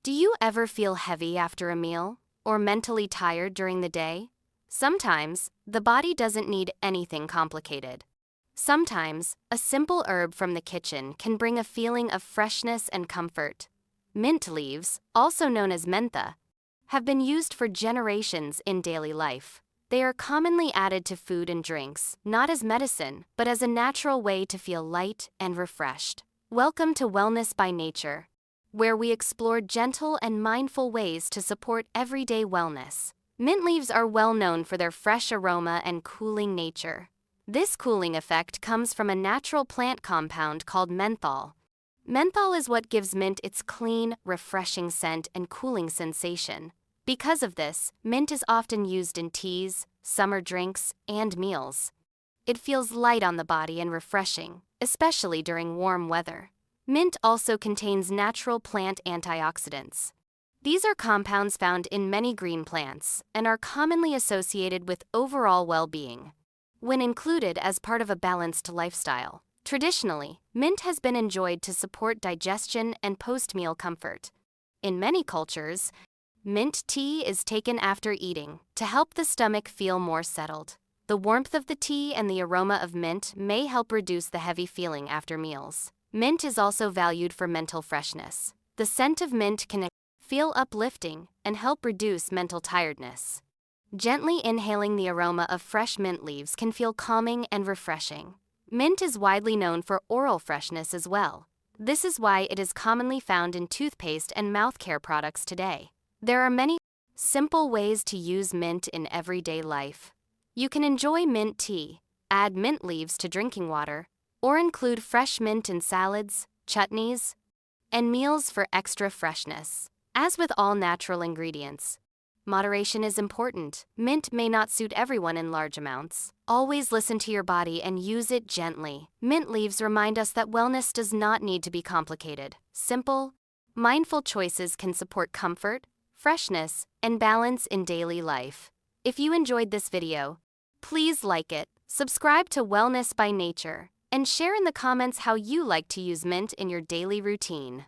Do you ever feel heavy after a meal, or mentally tired during the day? Sometimes, the body doesn't need anything complicated. Sometimes, a simple herb from the kitchen can bring a feeling of freshness and comfort. Mint leaves, also known as mentha, have been used for generations in daily life. They are commonly added to food and drinks, not as medicine, but as a natural way to feel light and refreshed. Welcome to Wellness by Nature, where we explore gentle and mindful ways to support everyday wellness. Mint leaves are well known for their fresh aroma and cooling nature. This cooling effect comes from a natural plant compound called menthol. Menthol is what gives mint its clean, refreshing scent and cooling sensation. Because of this, mint is often used in teas, summer drinks, and meals. It feels light on the body and refreshing, especially during warm weather. Mint also contains natural plant antioxidants. These are compounds found in many green plants and are commonly associated with overall well-being. When included as part of a balanced lifestyle, traditionally, mint has been enjoyed to support digestion and post-meal comfort. In many cultures, mint tea is taken after eating to help the stomach feel more settled. The warmth of the tea and the aroma of mint may help reduce the heavy feeling after meals. Mint is also valued for mental freshness. The scent of mint can feel uplifting and help reduce mental tiredness. Gently inhaling the aroma of fresh mint leaves can feel calming and refreshing. Mint is widely known for oral freshness as well. This is why it is commonly found in toothpaste and mouth care products today. There are many simple ways to use mint in everyday life. You can enjoy mint tea, add mint leaves to drinking water, or include fresh mint in salads, chutneys, and meals for extra freshness. As with all natural ingredients, moderation is important. Mint may not suit everyone in large amounts. Always listen to your body and use it gently. Mint leaves remind us that wellness does not need to be complicated. Simple, mindful choices can support comfort, freshness, and balance in daily life. If you enjoyed this video, please like it, subscribe to Wellness by Nature, and share in the comments how you like to use mint in your daily routine.